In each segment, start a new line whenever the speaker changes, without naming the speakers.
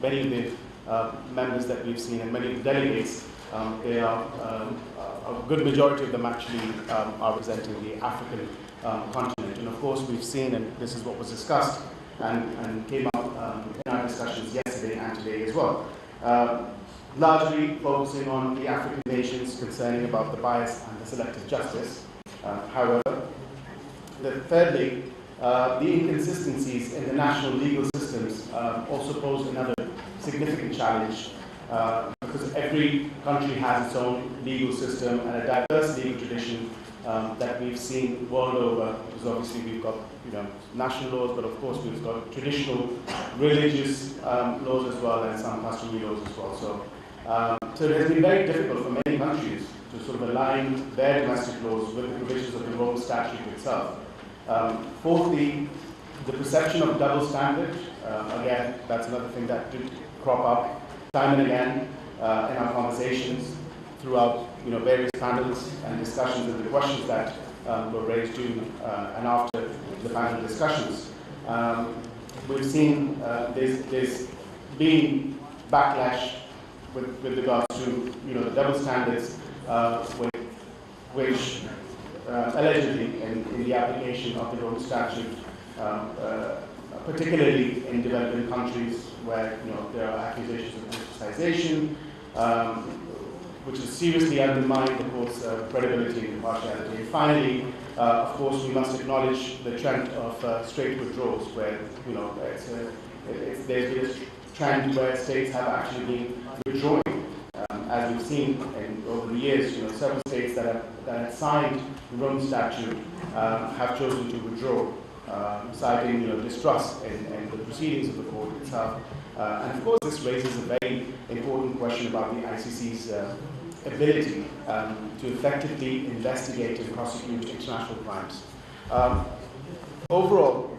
many of the members that we've seen and many of the delegates, they are a good majority of them actually are representing the African continent. And of course, we've seen, and this is what was discussed and came up in our discussions yesterday and today as well, largely focusing on the African nations concerning about the bias and the selective justice. However, thirdly, the inconsistencies in the national legal systems also pose another significant challenge, because every country has its own legal system and a diverse legal tradition that we've seen world over. Because obviously we've got national laws, but of course we've got traditional religious laws as well, and some customary laws as well. So it has been very difficult for many countries to sort of align their domestic laws with the provisions of the Rome Statute itself. Fourthly, the perception of double standard. Again, that's another thing that did crop up time and again in our conversations throughout various panels and discussions, and the questions that were raised during and after the panel discussions. We've seen there's been backlash with regards to the double standards, which allegedly in the application of the Rome Statute, particularly in developing countries where there are accusations of politicization, which has seriously undermined the court's credibility and impartiality. And finally, of course, we must acknowledge the trend of straight withdrawals, where there's been a trend where states have actually been withdrawing. As we've seen over the years, several states that had signed the Rome Statute have chosen to withdraw, citing distrust in the proceedings of the court itself. And of course, this raises a very important question about the ICC's ability to effectively investigate and prosecute international crimes. Overall,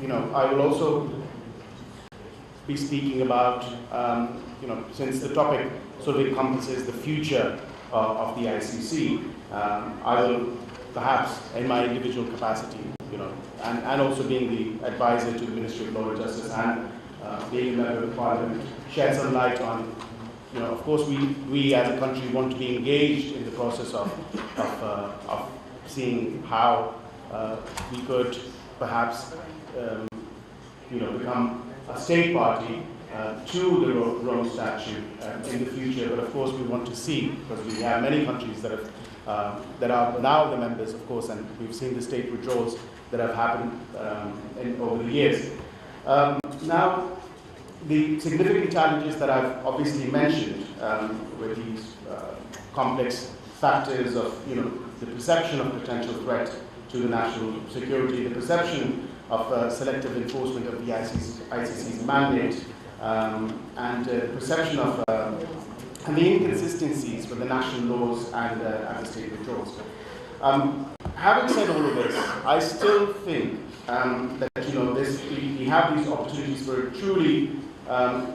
I will also be speaking about, since the topic sort of encompasses the future of the ICC, I will perhaps, in my individual capacity, and also being the advisor to the Ministry of Law and Justice and being a member of Parliament, shed some light on, of course, we as a country want to be engaged in the process of seeing how we could perhaps, become a state party to the Rome Statute in the future. But of course, we want to see, because we have many countries that are now the members, of course, and we've seen the state withdrawals that have happened over the years. Now, the significant challenges that I've obviously mentioned with these complex factors of the perception of potential threat to the national security, the perception of selective enforcement of the ICC's mandate, and the perception of and the inconsistencies with the national laws and the state withdrawals. Having said all of this, I still think that we have these opportunities for a truly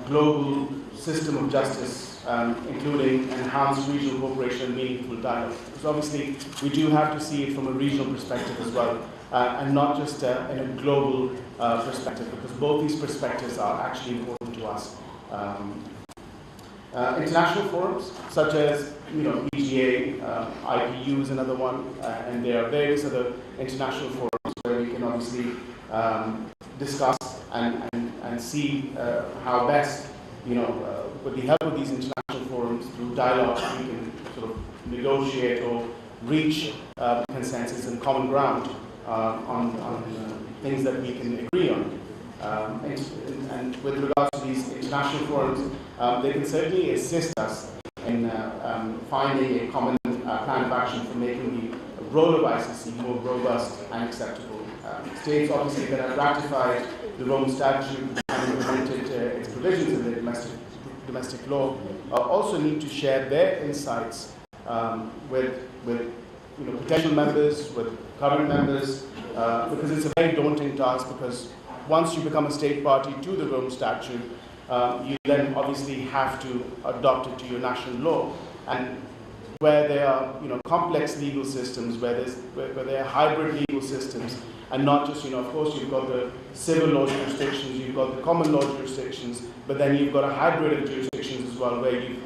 global system of justice, including enhanced regional cooperation and meaningful dialogue. Because obviously, we do have to see it from a regional perspective as well, and not just in a global perspective, because both these perspectives are actually important to us. International forums, such as EGA, IPU is another one, and there are various other international forums where we can obviously discuss and see how best, with the help of these international forums, through dialogue, we can sort of negotiate or reach consensus and common ground on things that we can agree on. And with regards to these international forums, they can certainly assist us in finding a common plan of action for making the role of ICC more robust and acceptable. States, obviously, that have ratified the Rome Statute and implemented its provisions in their domestic law also need to share their insights with potential members, with current members, because it's a very daunting task, because once you become a state party to the Rome Statute, you then obviously have to adopt it to your national law. And where there are complex legal systems, where there are hybrid legal systems, and not just, of course you've got the civil law jurisdictions, you've got the common law jurisdictions, but then you've got a hybrid of jurisdictions as well, where in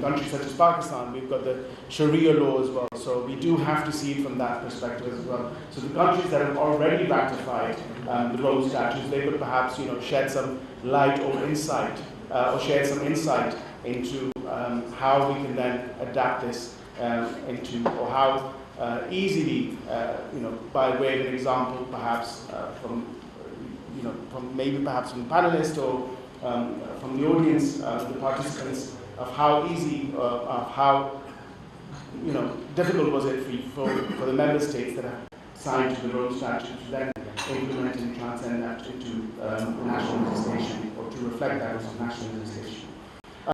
countries such as Pakistan, we've got the Sharia law as well. So we do have to see it from that perspective as well. So the countries that have already ratified the Rome Statutes, they could perhaps, shed some light or insight, or share some insight into how we can then adapt this or how easily, by way of an example, perhaps from perhaps from the panelists or from the audience, the participants, of how easy, of how difficult was it for the member states that have signed to the Rome Statute to then implement and transcend that into national legislation, or to reflect that as national legislation.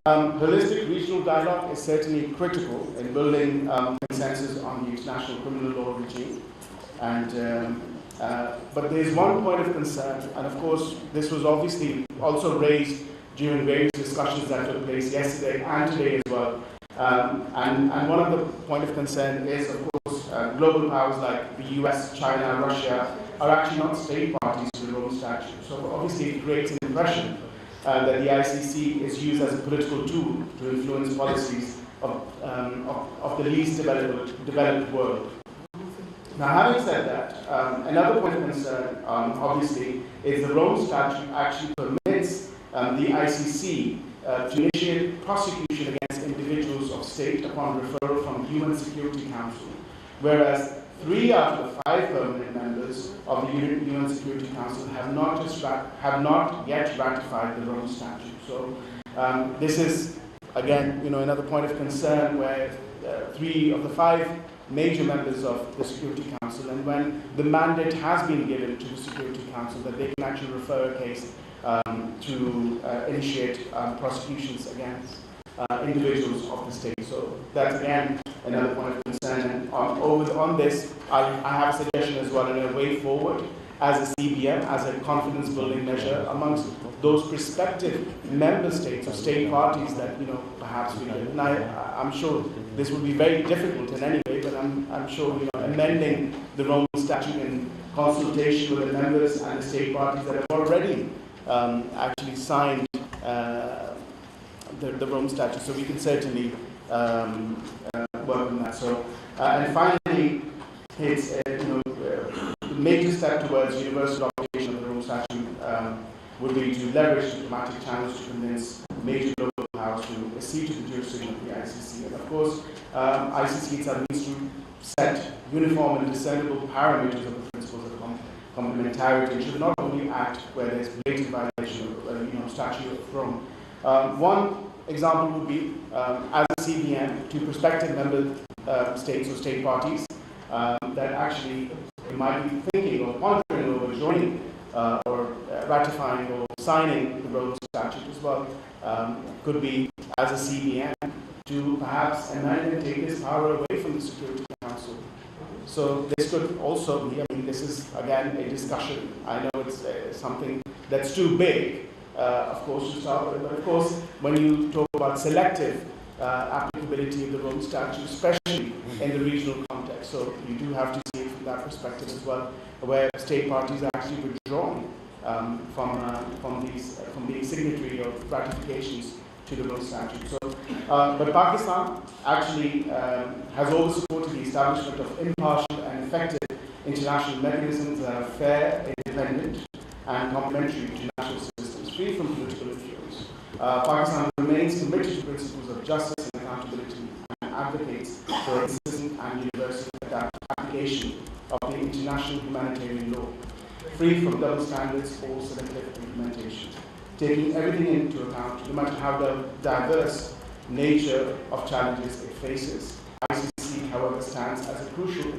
Holistic regional dialogue is certainly critical in building consensus on the international criminal law regime. And but there is one point of concern, and of course this was obviously also raised during various discussions that took place yesterday and today as well. And one of the point of concern is, of course, global powers like the US, China, Russia are actually not state parties to the Rome Statute. So obviously it creates an impression that the ICC is used as a political tool to influence policies of the least developed world. Now, having said that, another point of concern, obviously, is the Rome Statute actually permits the ICC to initiate prosecution against individuals of state upon referral from the UN Security Council, whereas 3 out of the 5 permanent members of the UN Security Council have not yet ratified the Rome Statute. So this is, again, another point of concern, where 3 of the 5 major members of the Security Council, and when the mandate has been given to the Security Council that they can actually refer a case to initiate prosecutions against individuals of the state. So that's, again, another point of concern. And on this, I have a suggestion as well, in a way forward, as a CBM, as a confidence-building measure amongst those prospective member states or state parties that, perhaps we did. And I'm sure this would be very difficult in any way, but I'm sure, amending the Rome Statute in consultation with the members and the state parties that have already actually signed the Rome Statute. So we can certainly work on that. So, and finally, it's the major step towards universal application of the Rome Statute would be to leverage diplomatic channels to convince major global powers to accede to the jurisdiction of the ICC. And of course, ICC itself needs to set uniform and discernible parameters of the principles of complementarity. It should not only act where there's blatant violation of Statute of Rome. One example would be, as a CBM, to prospective member states or state parties that actually might be thinking or pondering over joining or ratifying or signing the Rome Statute as well, could be, as a CBM, to perhaps amend and take this power away from the Security Council. So this could also be, this is again a discussion. I know it's something that's too big, of course, to start with, but of course, when you talk about selective applicability of the Rome Statute, especially in the regional context, so you do have to see it from that perspective as well, where state parties are actually withdrawn from being signatory of ratifications to the Rome Statute. So, but Pakistan actually has always supported the establishment of impartial and effective international mechanisms that are fair, independent, and complementary to national systems, free from political influence. Pakistan remains committed to principles of justice and accountability and advocates for consistent and universal application of the international humanitarian law, free from double standards or selective implementation. Taking everything into account, no matter how the diverse nature of challenges it faces, ICC, however, stands as a crucial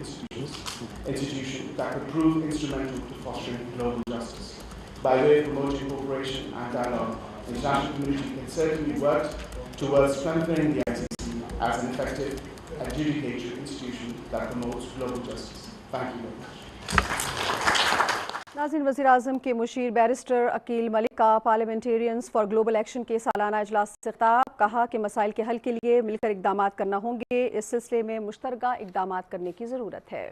institution that could prove instrumental to fostering global justice. By way of promoting cooperation and dialogue, the international community can certainly work towards strengthening the ICC as an effective adjudicatory institution that promotes global justice. Thank you very much.
नाज़रीन, वज़ीर आज़म के Musheer barrister Aqeel Malik का parliamentarians for global action के सालाना इजलास से खिताब, कहा कि मसाइल के हल के लिए मिलकर इक़दामात करना होंगे। इस सिलसिले में मुश्तरका इक़दामात करने की ज़रूरत है।